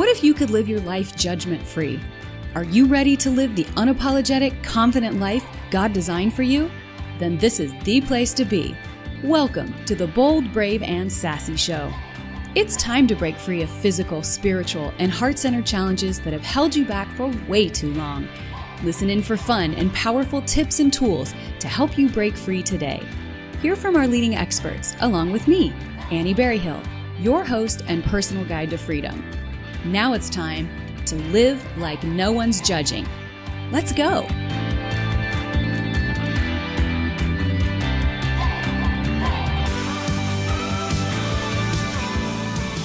What if you could live your life judgment-free? Are you ready to live the unapologetic, confident life God designed for you? Then this is the place to be. Welcome to the Bold, Brave, and Sassy Show. It's time to break free of physical, spiritual, and heart-centered challenges that have held you back for way too long. Listen in for fun and powerful tips and tools to help you break free today. Hear from our leading experts, along with me, Annie Berryhill, your host and personal guide to freedom. Now it's time to live like no one's judging. Let's go.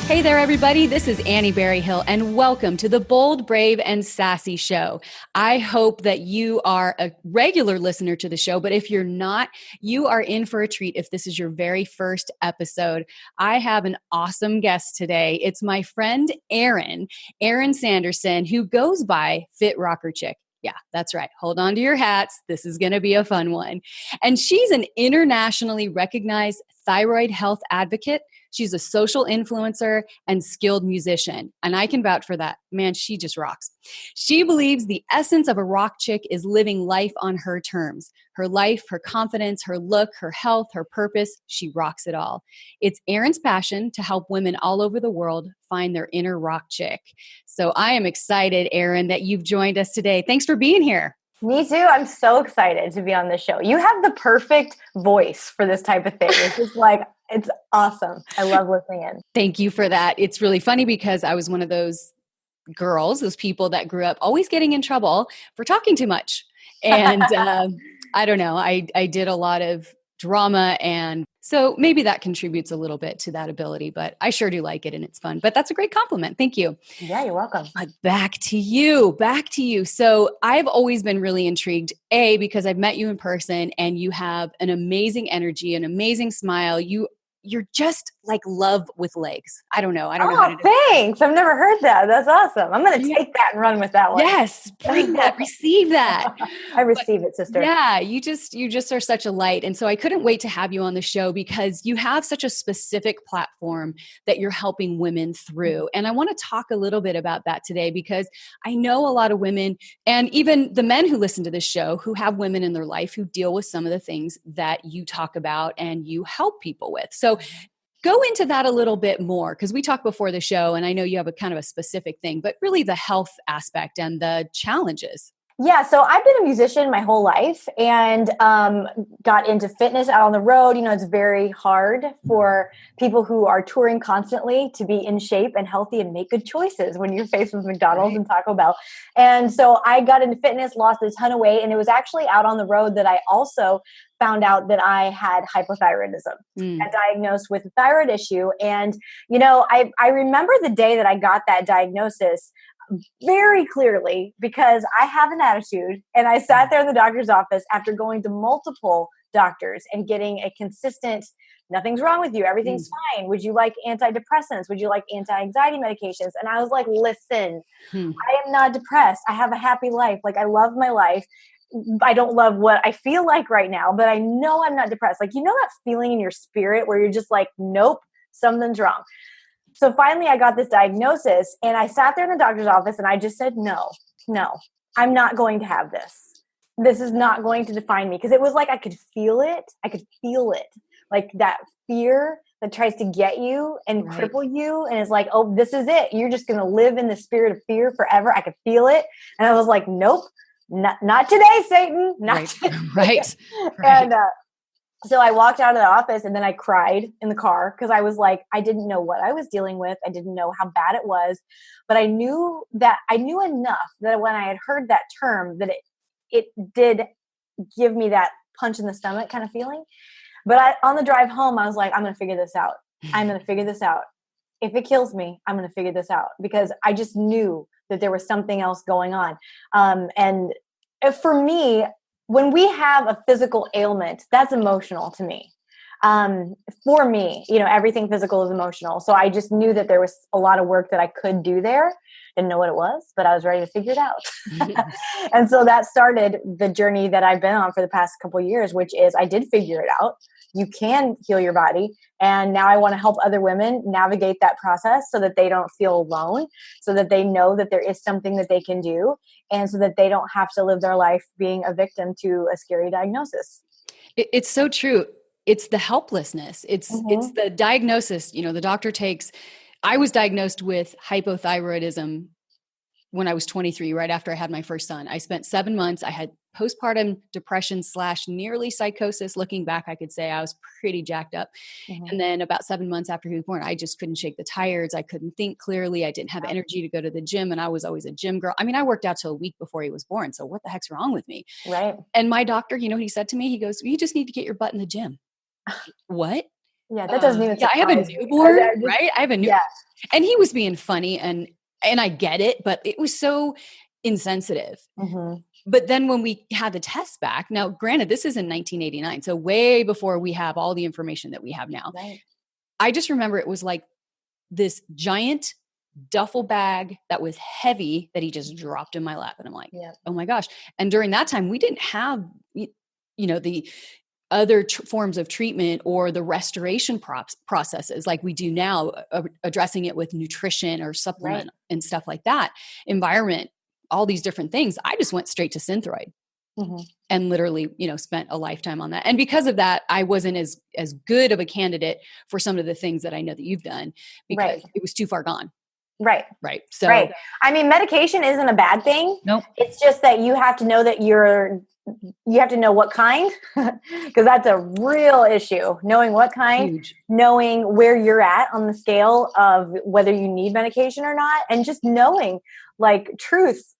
Hey there, everybody. This is Annie Berryhill, and welcome to the Bold, Brave, and Sassy Show. I hope that you are a regular listener to the show, but if you're not, you are in for a treat if this is your very first episode. I have an awesome guest today. It's my friend, Erin Sanderson, who goes by Fit Rocker Chick. Yeah, that's right. Hold on to your hats. This is going to be a fun one. And she's an internationally recognized thyroid health advocate. She's a social influencer and skilled musician. And I can vouch for that. Man, she just rocks. She believes the essence of a rock chick is living life on her terms. Her life, her confidence, her look, her health, her purpose, she rocks it all. It's Erin's passion to help women all over the world find their inner rock chick. So I am excited, Erin, that you've joined us today. Thanks for being here. Me too. I'm so excited to be on the show. You have the perfect voice for this type of thing. It's just like, it's awesome. I love listening in. Thank you for that. It's really funny because I was one of those girls, those people that grew up always getting in trouble for talking too much. And I don't know, I did a lot of drama, and so maybe that contributes a little bit to that ability, but I sure do like it and it's fun. But that's a great compliment. Thank you. Yeah, you're welcome. But back to you. So I've always been really intrigued, because I've met you in person and you have an amazing energy, an amazing smile. You're just like love with legs. I don't know. Oh, thanks. I've never heard that. That's awesome. I'm going to take that and run with that one. Yes. Bring that. Receive that. I receive it, sister. Yeah. You just are such a light. And so I couldn't wait to have you on the show because you have such a specific platform that you're helping women through. And I want to talk a little bit about that today because I know a lot of women and even the men who listen to this show who have women in their life who deal with some of the things that you talk about and you help people with. So go into that a little bit more because we talked before the show and I know you have a kind of a specific thing, but really the health aspect and the challenges. Yeah, so I've been a musician my whole life and got into fitness out on the road. You know, it's very hard for people who are touring constantly to be in shape and healthy and make good choices when you're faced with McDonald's and Taco Bell. And so I got into fitness, lost a ton of weight, and it was actually out on the road that I also found out that I had hypothyroidism and diagnosed with a thyroid issue. And, you know, I remember the day that I got that diagnosis very clearly because I have an attitude and I sat there in the doctor's office after going to multiple doctors and getting a consistent, nothing's wrong with you. Everything's fine. Would you like antidepressants? Would you like anti-anxiety medications? And I was like, listen, I am not depressed. I have a happy life. Like I love my life. I don't love what I feel like right now, but I know I'm not depressed. Like, you know, that feeling in your spirit where you're just like, nope, something's wrong. So finally I got this diagnosis and I sat there in the doctor's office and I just said, no, I'm not going to have this. This is not going to define me. Because it was like, I could feel it. Like that fear that tries to get you and cripple you. And it's like, oh, this is it. You're just going to live in the spirit of fear forever. I could feel it. And I was like, nope, not today, Satan. Not today. Right. And, so I walked out of the office and then I cried in the car because I was like, I didn't know what I was dealing with. I didn't know how bad it was, but I knew enough that when I had heard that term that it did give me that punch in the stomach kind of feeling. But on the drive home, I was like, I'm going to figure this out. If it kills me, I'm going to figure this out because I just knew that there was something else going on. And for me, when we have a physical ailment, that's emotional to me. For me, everything physical is emotional. So I just knew that there was a lot of work that I could do there. Didn't know what it was, but I was ready to figure it out. And so that started the journey that I've been on for the past couple of years, which is I did figure it out. You can heal your body. And now I want to help other women navigate that process so that they don't feel alone, so that they know that there is something that they can do, and so that they don't have to live their life being a victim to a scary diagnosis. It's so true. It's the helplessness. It's the diagnosis, the doctor takes. I was diagnosed with hypothyroidism when I was 23, right after I had my first son. I spent 7 months. I had postpartum depression / nearly psychosis. Looking back, I could say I was pretty jacked up. And then about 7 months after he was born, I just couldn't shake the tires. I couldn't think clearly. I didn't have energy to go to the gym. And I was always a gym girl. I mean, I worked out till a week before he was born. So what the heck's wrong with me? Right. And my doctor, what he said to me? He goes, you just need to get your butt in the gym. What? Yeah, that doesn't even I have a newborn, right? I have a newborn. Yeah. And he was being funny and I get it, but it was so insensitive. But then when we had the test back, now granted, this is in 1989, so way before we have all the information that we have now. Right. I just remember it was like this giant duffel bag that was heavy that he just dropped in my lap. And I'm like, oh my gosh. And during that time, we didn't have, the other forms of treatment or the restoration processes like we do now, addressing it with nutrition or supplement and stuff like that, environment, all these different things. I just went straight to Synthroid and literally, spent a lifetime on that. And because of that, I wasn't as good of a candidate for some of the things that I know that you've done because it was too far gone. Right. So, I mean, medication isn't a bad thing. Nope. It's just that you have to know that you have to know what kind, because that's a real issue. Knowing what kind, huge. Knowing where you're at on the scale of whether you need medication or not, and just knowing truth,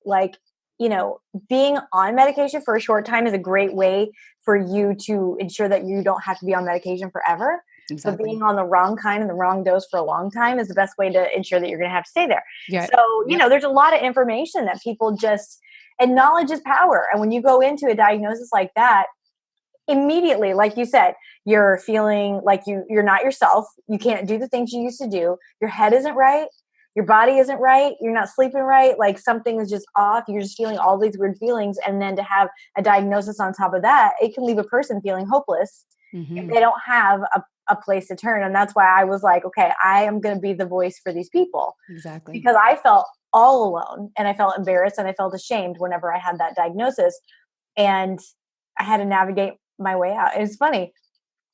being on medication for a short time is a great way for you to ensure that you don't have to be on medication forever. Exactly. So being on the wrong kind and the wrong dose for a long time is the best way to ensure that you're going to have to stay there. Yeah. So, there's a lot of information that people just, and knowledge is power. And when you go into a diagnosis like that, immediately, like you said, you're feeling like you're not yourself. You can't do the things you used to do. Your head isn't right. Your body isn't right. You're not sleeping right. Like something is just off. You're just feeling all these weird feelings. And then to have a diagnosis on top of that, it can leave a person feeling hopeless if they don't have a place to turn. And that's why I was like, okay, I am going to be the voice for these people. Exactly. Because I felt all alone and I felt embarrassed and I felt ashamed whenever I had that diagnosis, and I had to navigate my way out. It's funny.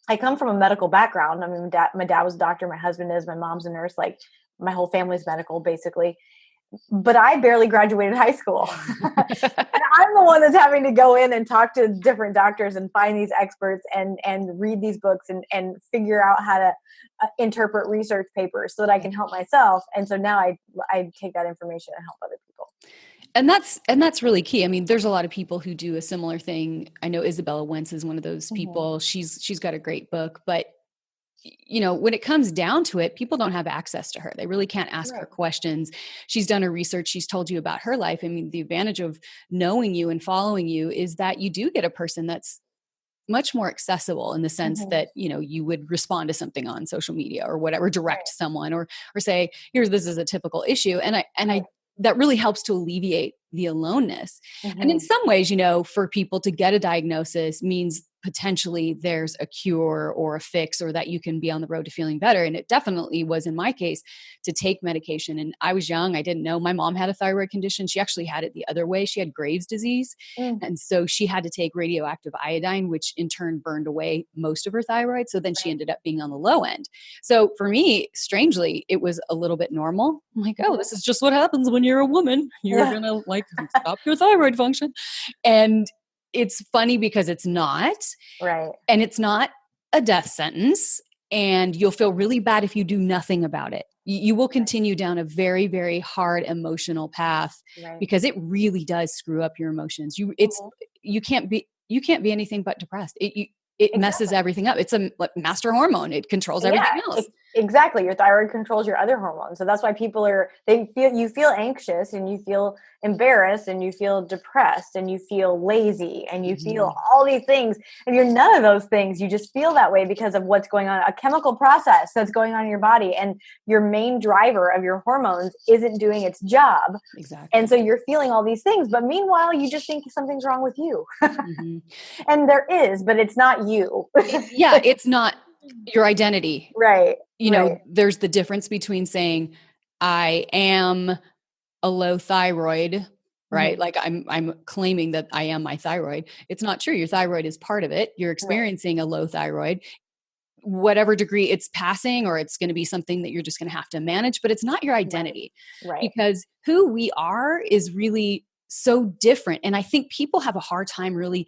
I come from a medical background. I mean, my dad was a doctor. My husband is, my mom's a nurse. Like my whole family's medical basically, but I barely graduated high school. And I'm the one that's having to go in and talk to different doctors and find these experts and read these books and figure out how to interpret research papers so that I can help myself. And so now I take that information and help other people. And that's really key. I mean, there's a lot of people who do a similar thing. I know Isabella Wentz is one of those people. She's got a great book, but when it comes down to it, people don't have access to her. They really can't ask her questions. She's done her research. She's told you about her life. I mean, the advantage of knowing you and following you is that you do get a person that's much more accessible in the sense that, you would respond to something on social media or whatever, direct someone or say, this is a typical issue. And I that really helps to alleviate the aloneness. And in some ways, for people to get a diagnosis means potentially there's a cure or a fix, or that you can be on the road to feeling better. And it definitely was in my case to take medication. And I was young. I didn't know my mom had a thyroid condition. She actually had it the other way. She had Graves' disease. And so she had to take radioactive iodine, which in turn burned away most of her thyroid. So then she ended up being on the low end. So for me, strangely, it was a little bit normal. I'm like, oh, this is just what happens when you're a woman. You're going to stop your thyroid function. And it's funny because it's not. Right. And it's not a death sentence. And you'll feel really bad if you do nothing about it. You will continue down a very, very hard emotional path because it really does screw up your emotions. You can't be anything but depressed. It messes everything up. It's a master hormone. It controls everything else. Exactly. Your thyroid controls your other hormones. So that's why you feel anxious and you feel embarrassed and you feel depressed and you feel lazy and you feel all these things, and you're none of those things. You just feel that way because of what's going on, a chemical process that's going on in your body, and your main driver of your hormones isn't doing its job. Exactly. And so you're feeling all these things, but meanwhile, you just think something's wrong with you. And there is, but it's not you. Yeah. It's not your identity. Right. You know, there's the difference between saying I am a low thyroid, right? Like I'm claiming that I am my thyroid. It's not true. Your thyroid is part of it. You're experiencing a low thyroid, whatever degree it's passing, or it's going to be something that you're just going to have to manage, but it's not your identity. Right. Because who we are is really so different. And I think people have a hard time really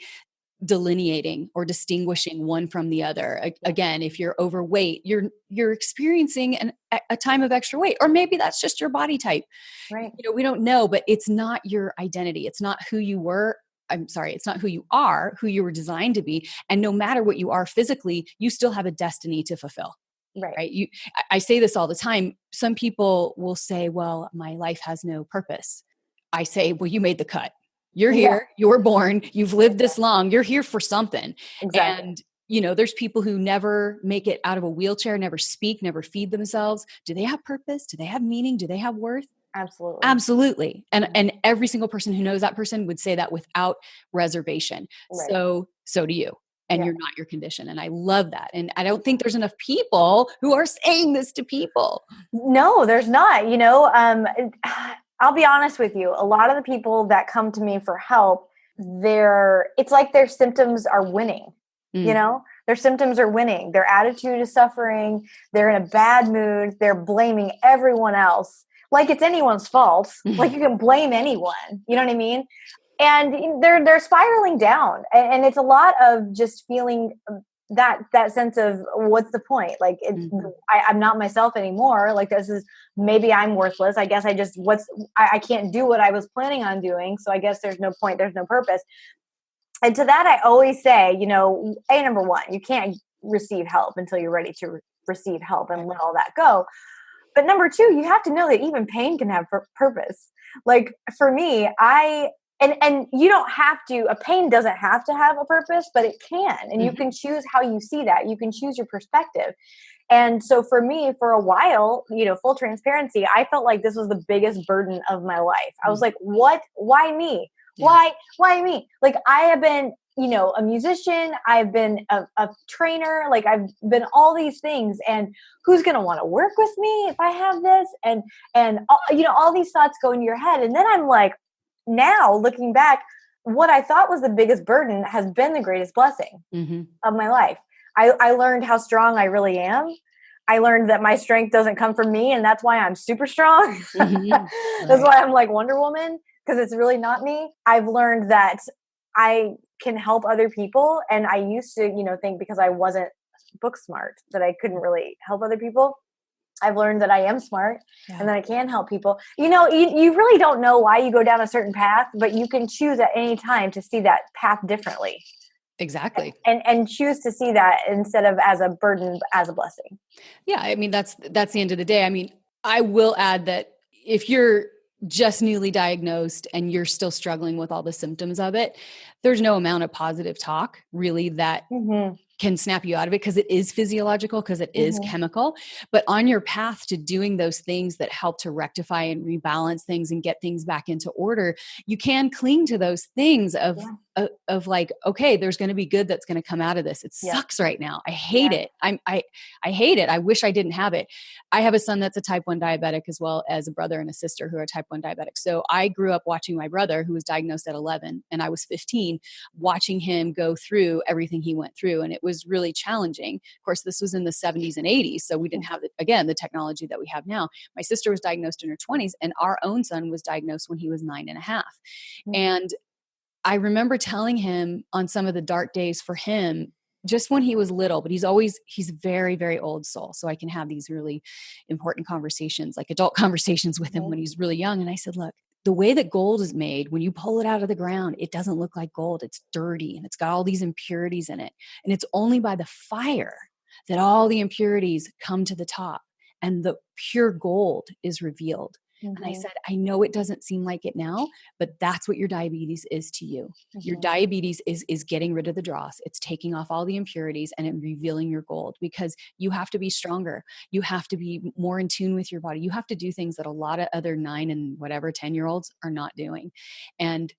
delineating or distinguishing one from the other. Again, if you're overweight, you're experiencing a time of extra weight, or maybe that's just your body type. Right. You know, we don't know, but it's not your identity. It's not who you were. I'm sorry, it's not who you are, who you were designed to be. And no matter what you are physically, you still have a destiny to fulfill. Right. I say this all the time. Some people will say, well, my life has no purpose. I say, well, you made the cut. You're here, you were born, you've lived this long, you're here for something. Exactly. And, you know, there's people who never make it out of a wheelchair, never speak, never feed themselves. Do they have purpose? Do they have meaning? Do they have worth? Absolutely. Absolutely. And every single person who knows that person would say that without reservation. Right. So do you. And you're not your condition. And I love that. And I don't think there's enough people who are saying this to people. No, there's not. You know, I'll be honest with you. A lot of the people that come to me for help, it's like their symptoms are winning. You know, their symptoms are winning. Their attitude is suffering. They're in a bad mood. They're blaming everyone else like it's anyone's fault. Like you can blame anyone. You know what I mean? And they're spiraling down. And it's a lot of just feeling that sense of what's the point? Like I'm not myself anymore. Like maybe I'm worthless. I guess I can't do what I was planning on doing. So I guess there's no point. There's no purpose. And to that, I always say, you know, number one, you can't receive help until you're ready to receive help and let all that go. But number two, you have to know that even pain can have purpose. Like for me, and you don't have to, a pain doesn't have to have a purpose, but it can. And you can choose how you see that. You can choose your perspective. And so for me, for a while, you know, full transparency, I felt like this was the biggest burden of my life. I was like, what? Why me? Yeah. Why me? Like I have been, you know, a musician. I've been a trainer. Like I've been all these things. And who's going to want to work with me if I have this? And you know, all these thoughts go in your head. And then I'm like, now looking back, what I thought was the biggest burden has been the greatest blessing of my life. I learned how strong I really am. I learned that my strength doesn't come from me, and that's why I'm super strong. That's why I'm like Wonder Woman, because it's really not me. I've learned that I can help other people, and I used to, you know, think because I wasn't book smart that I couldn't really help other people. I've learned that I am smart and that I can help people. You know, you really don't know why you go down a certain path, but you can choose at any time to see that path differently. Exactly. And choose to see that instead of as a burden, as a blessing. Yeah. I mean, that's the end of the day. I mean, I will add that if you're just newly diagnosed and you're still struggling with all the symptoms of it, there's no amount of positive talk really that can snap you out of it, because it is physiological, because it is chemical. But on your path to doing those things that help to rectify and rebalance things and get things back into order, you can cling to those things of like, okay, there's going to be good that's going to come out of this. It sucks right now. I hate it. I hate it. I wish I didn't have it. I have a son that's a type 1 diabetic, as well as a brother and a sister who are type 1 diabetic. So I grew up watching my brother, who was diagnosed at 11 and I was 15, watching him go through everything he went through. And it was really challenging. Of course, this was in the 70s and 80s. So we didn't have, the technology that we have now. My sister was diagnosed in her 20s, and our own son was diagnosed when he was 9.5. And I remember telling him on some of the dark days for him, just when he was little, but he's very, very old soul. So I can have these really important conversations, like adult conversations with him when he's really young. And I said, look, the way that gold is made, when you pull it out of the ground, it doesn't look like gold. It's dirty and it's got all these impurities in it. And it's only by the fire that all the impurities come to the top and the pure gold is revealed. And I said, I know it doesn't seem like it now, but that's what your diabetes is to you. Your diabetes is getting rid of the dross. It's taking off all the impurities and revealing your gold, because you have to be stronger. You have to be more in tune with your body. You have to do things that a lot of other 9 and whatever 10-year-olds are not doing. And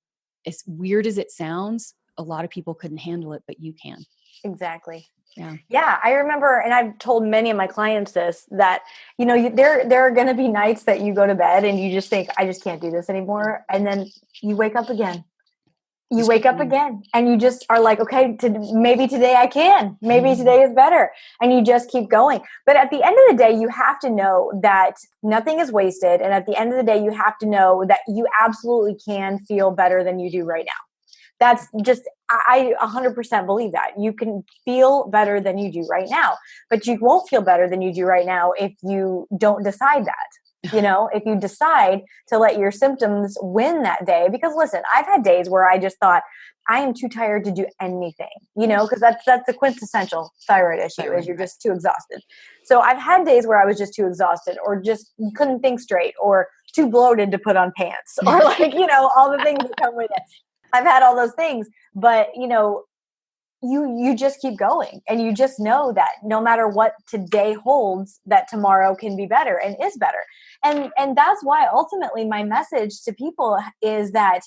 as weird as it sounds, a lot of people couldn't handle it, but you can. Exactly. Yeah. Yeah. I remember, and I've told many of my clients this, that, there are going to be nights that you go to bed and you just think, I just can't do this anymore. And then you wake up again. You wake up again and you just are like, okay, maybe today I can, maybe today is better. And you just keep going. But at the end of the day, you have to know that nothing is wasted. And at the end of the day, you have to know that you absolutely can feel better than you do right now. That's just, I 100% believe that. You can feel better than you do right now, but you won't feel better than you do right now if you don't decide that. If you decide to let your symptoms win that day. Because listen, I've had days where I just thought, I am too tired to do anything, because that's the quintessential thyroid issue, is you're just too exhausted. So I've had days where I was just too exhausted, or just couldn't think straight, or too bloated to put on pants, or all the things that come with it. I've had all those things, but you just keep going, and you just know that no matter what today holds, that tomorrow can be better and is better. And that's why ultimately my message to people is that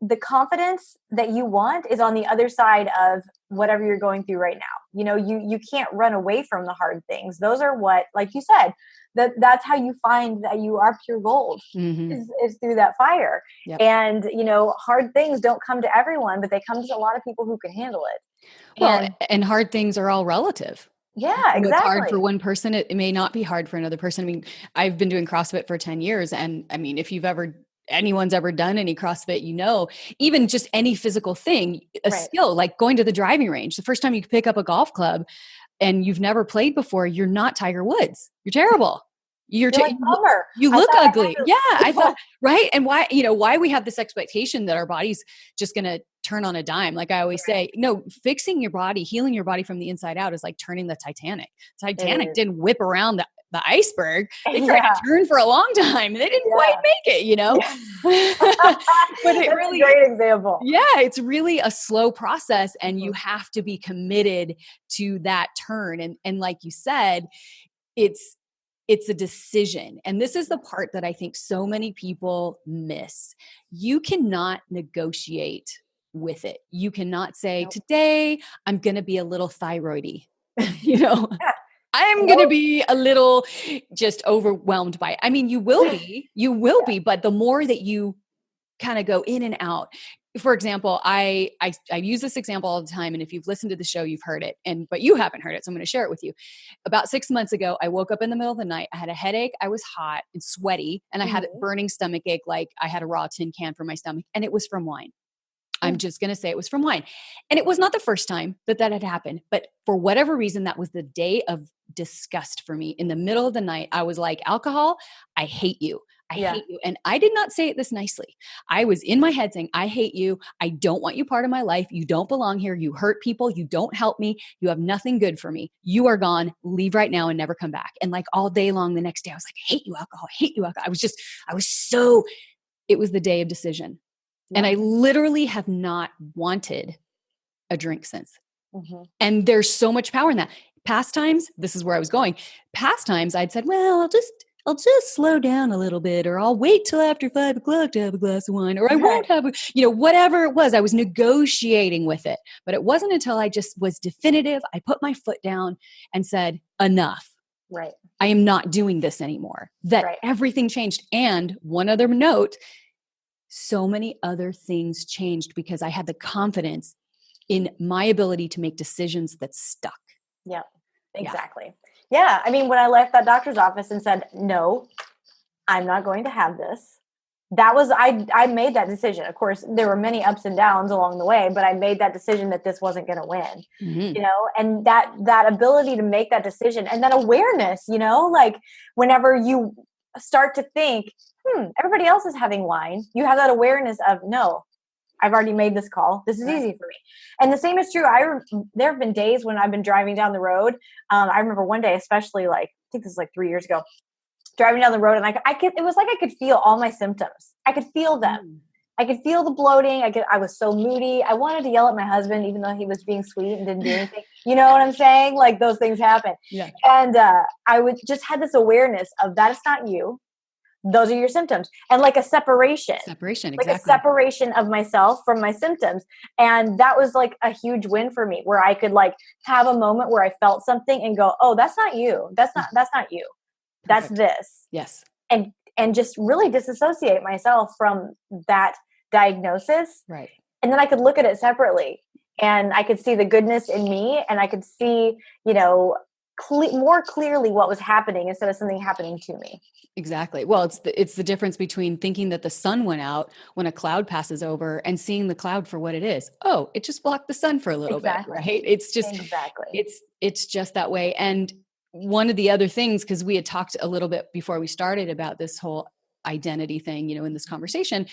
the confidence that you want is on the other side of whatever you're going through right now. You can't run away from the hard things. Those are what, like you said, that's how you find that you are pure gold, is through that fire. Yep. And, hard things don't come to everyone, but they come to a lot of people who can handle it. Well, and hard things are all relative. Yeah, exactly. What's hard for one person, it may not be hard for another person. I mean, I've been doing CrossFit for 10 years. And I mean, if anyone's ever done any CrossFit, even just any physical thing, skill, like going to the driving range, the first time you pick up a golf club and you've never played before, you're not Tiger Woods. You're terrible. You're like, bummer. You look ugly. Yeah. I thought, right. And why we have this expectation that our body's just going to turn on a dime. Like I always say, no, fixing your body, healing your body from the inside out is like turning the Titanic. Titanic didn't whip around the iceberg. They tried to turn for a long time. They didn't quite make it, But That's really a great example. Yeah, it's really a slow process, and you have to be committed to that turn. And like you said, it's a decision. And this is the part that I think so many people miss. You cannot negotiate with it. You cannot say, today I'm going to be a little thyroidy, I'm going to be a little just overwhelmed by it. I mean, you will be, but the more that you kind of go in and out. For example, I use this example all the time. And if you've listened to the show, you've heard it, but you haven't heard it. So I'm going to share it with you. About 6 months ago, I woke up in the middle of the night. I had a headache. I was hot and sweaty, and I had a burning stomach ache. Like I had a raw tin can for my stomach, and it was from wine. I'm just going to say it was from wine. And it was not the first time that had happened, but for whatever reason, that was the day of disgust for me. In the middle of the night, I was like, alcohol, I hate you. I hate you. And I did not say it this nicely. I was in my head saying, I hate you. I don't want you part of my life. You don't belong here. You hurt people. You don't help me. You have nothing good for me. You are gone. Leave right now and never come back. And like all day long the next day, I was like, I hate you, alcohol. I hate you, alcohol. It was the day of decision. And I literally have not wanted a drink since. And there's so much power in that. Past times, this is where I was going. Past times I'd said, well, I'll just slow down a little bit, or I'll wait till after 5 o'clock to have a glass of wine, or I won't have, whatever it was. I was negotiating with it, but it wasn't until I just was definitive. I put my foot down and said, enough. Right. I am not doing this anymore. That everything changed. And one other note, so many other things changed because I had the confidence in my ability to make decisions that stuck. Yeah, exactly. Yeah. I mean, when I left that doctor's office and said, no, I'm not going to have this. That was, I made that decision. Of course, there were many ups and downs along the way, but I made that decision that this wasn't going to win, and that ability to make that decision, and that awareness, like whenever you start to think, everybody else is having wine, you have that awareness of, no, I've already made this call. This is easy for me. And the same is true. There have been days when I've been driving down the road. I remember one day, especially I think this is 3 years ago, driving down the road, and it was like I could feel all my symptoms. I could feel them. I could feel the bloating. I was so moody. I wanted to yell at my husband, even though he was being sweet and didn't do anything. You know what I'm saying? Like, those things happen. Yeah. And I would just had this awareness of that is not you. Those are your symptoms. And like a separation. Separation, like exactly. a separation of myself from my symptoms. And that was like a huge win for me, where I could have a moment where I felt something and go, oh, that's not you. That's not you. That's this. Yes. And just really disassociate myself from that diagnosis. Right. And then I could look at it separately, and I could see the goodness in me, and I could see, more clearly what was happening instead of something happening to me. Exactly. Well, it's the difference between thinking that the sun went out when a cloud passes over and seeing the cloud for what it is. Oh, it just blocked the sun for a little bit, right? It's just, it's just that way. And one of the other things, because we had talked a little bit before we started about this whole identity thing, in this conversation.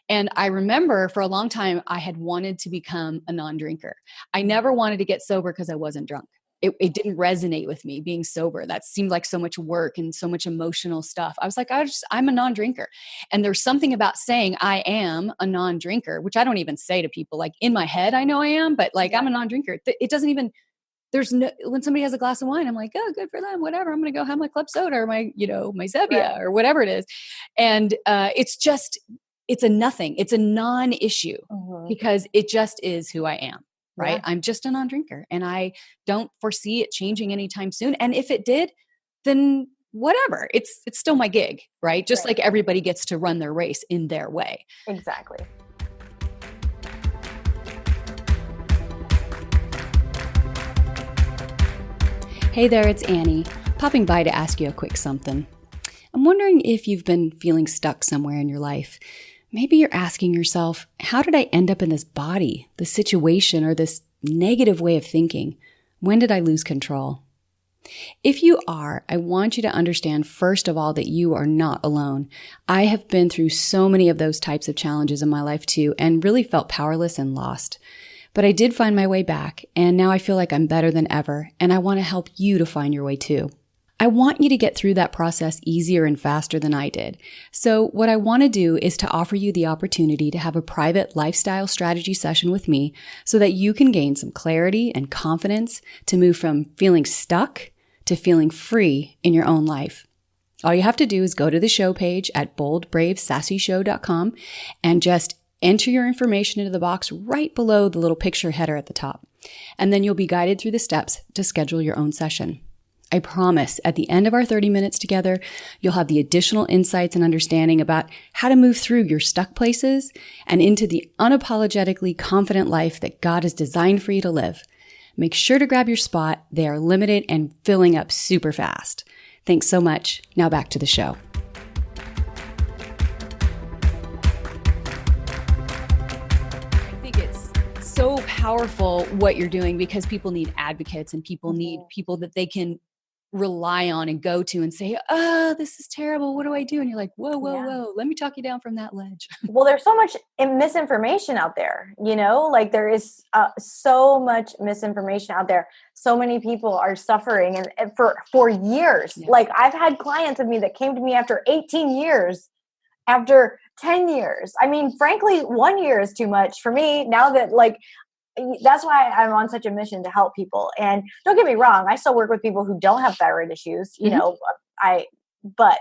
And I remember for a long time, I had wanted to become a non-drinker. I never wanted to get sober because I wasn't drunk. It didn't resonate with me being sober. That seemed like so much work and so much emotional stuff. I was like, I'm a non-drinker. And there's something about saying I am a non-drinker, which I don't even say to people. Like, in my head, I know I am, but I'm a non-drinker. It doesn't even, when somebody has a glass of wine, I'm like, oh, good for them. Whatever. I'm going to go have my club soda or my Zevia or whatever it is. And it's a nothing. It's a non-issue because it just is who I am. Right. Yeah. I'm just a non-drinker, and I don't foresee it changing anytime soon. And if it did, then whatever, it's still my gig, right? Just like everybody gets to run their race in their way. Exactly. Hey there, it's Annie, popping by to ask you a quick something. I'm wondering if you've been feeling stuck somewhere in your life. Maybe you're asking yourself, how did I end up in this body, this situation, or this negative way of thinking? When did I lose control? If you are, I want you to understand, first of all, that you are not alone. I have been through so many of those types of challenges in my life too, and really felt powerless and lost. But I did find my way back, and now I feel like I'm better than ever, and I want to help you to find your way too. I want you to get through that process easier and faster than I did. So what I want to do is to offer you the opportunity to have a private lifestyle strategy session with me so that you can gain some clarity and confidence to move from feeling stuck to feeling free in your own life. All you have to do is go to the show page at boldbravesassshow.com and just enter your information into the box right below the little picture header at the top. And then you'll be guided through the steps to schedule your own session. I promise at the end of our 30 minutes together, you'll have the additional insights and understanding about how to move through your stuck places and into the unapologetically confident life that God has designed for you to live. Make sure to grab your spot. They are limited and filling up super fast. Thanks so much. Now back to the show. I think it's so powerful what you're doing because people need advocates and people need people that they can rely on and go to and say, oh, this is terrible. What do I do? And you're like, whoa. Let me talk you down from that ledge. Well, there's so much misinformation out there, there is so much misinformation out there. So many people are suffering and for years. Yeah. Like I've had clients of me that came to me after 18 years, after 10 years. I mean, frankly, 1 year is too much for me now that that's why I'm on such a mission to help people. And don't get me wrong, I still work with people who don't have thyroid issues, but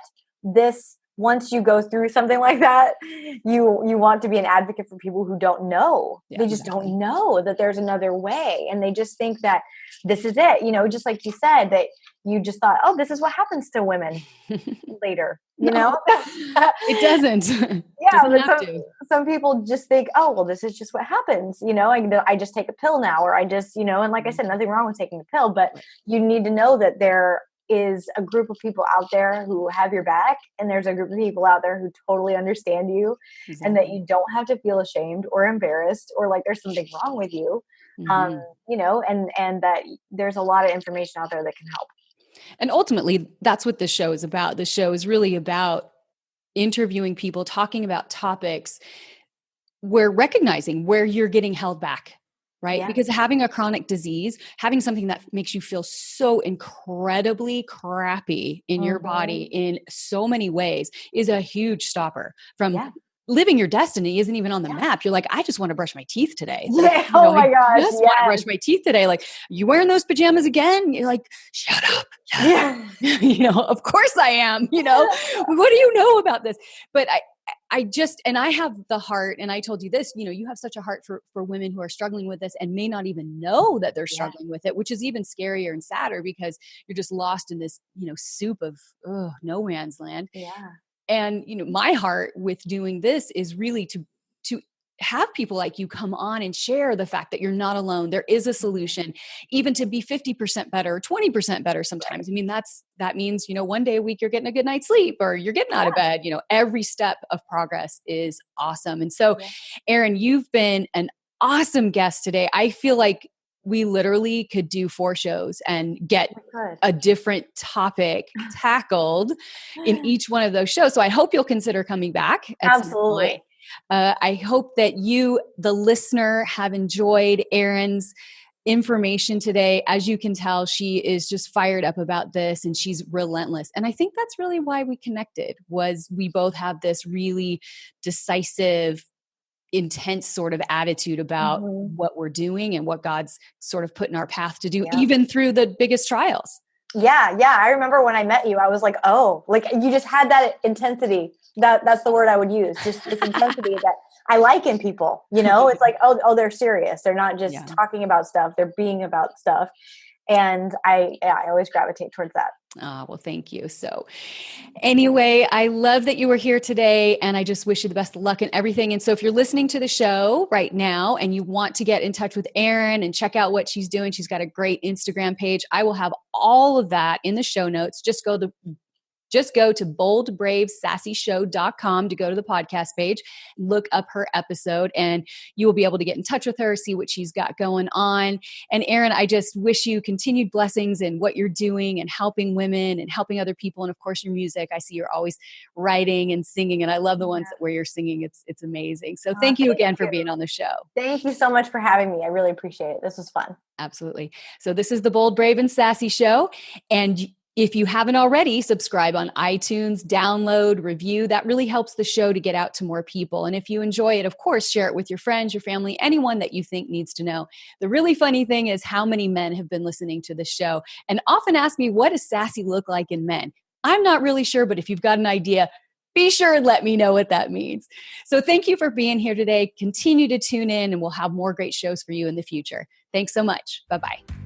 once you go through something like that, you want to be an advocate for people who don't know. Yeah, they just don't know that there's another way. And they just think that this is it, just like you said, that you just thought, oh, this is what happens to women later, It doesn't. Yeah. But some people just think, oh, well, this is just what happens. I just take a pill now, or I just, and like I said, nothing wrong with taking a pill, but you need to know that there is a group of people out there who have your back, and there's a group of people out there who totally understand you. Exactly. And that you don't have to feel ashamed or embarrassed or like there's something wrong with you. And that there's a lot of information out there that can help. And ultimately, that's what this show is about. The show is really about interviewing people, talking about topics we're recognizing where you're getting held back, right? Yeah. Because having a chronic disease, having something that makes you feel so incredibly crappy in your body in so many ways is a huge stopper from living your destiny. Isn't even on the map. You're like, I just want to brush my teeth today. Yeah. Oh my gosh. I just want to brush my teeth today. Like, you wearing those pajamas again? You're like, shut up. Yeah. Of course I am, what do you know about this? But and I have the heart, and I told you this, you have such a heart for women who are struggling with this and may not even know that they're struggling with it, which is even scarier and sadder because you're just lost in this, soup of no man's land. Yeah. And, my heart with doing this is really to have people like you come on and share the fact that you're not alone. There is a solution, even to be 50% better, 20% better sometimes. I mean, that means, one day a week you're getting a good night's sleep or you're getting out of bed. Every step of progress is awesome. And so, Erin, you've been an awesome guest today. I feel like we literally could do 4 shows and get a different topic tackled in each one of those shows. So I hope you'll consider coming back at some point. I hope that you, the listener, have enjoyed Erin's information today. As you can tell, she is just fired up about this and she's relentless. And I think that's really why we connected, was we both have this really decisive, intense sort of attitude about what we're doing and what God's sort of put in our path to do, even through the biggest trials. Yeah. I remember when I met you, I was like, oh, like you just had that intensity. That's the word I would use. Just this intensity that I like in people, it's like, oh, they're serious. They're not just talking about stuff. They're being about stuff. And I always gravitate towards that. Well, thank you. So anyway, I love that you were here today and I just wish you the best of luck in everything. And so if you're listening to the show right now and you want to get in touch with Erin and check out what she's doing, she's got a great Instagram page. I will have all of that in the show notes. Just go to boldbravesassshow.com to go to the podcast page, look up her episode, and you will be able to get in touch with her, see what she's got going on. And Erin, I just wish you continued blessings in what you're doing and helping women and helping other people. And of course, your music. I see you're always writing and singing, and I love the ones where you're singing. It's amazing. So thank you again for being on the show. Thank you so much for having me. I really appreciate it. This was fun. Absolutely. So this is the Bold, Brave, and Sassy Show. And if you haven't already, subscribe on iTunes, download, review. That really helps the show to get out to more people. And if you enjoy it, of course, share it with your friends, your family, anyone that you think needs to know. The really funny thing is how many men have been listening to the show and often ask me, what does sassy look like in men? I'm not really sure, but if you've got an idea, be sure and let me know what that means. So thank you for being here today. Continue to tune in and we'll have more great shows for you in the future. Thanks so much. Bye-bye.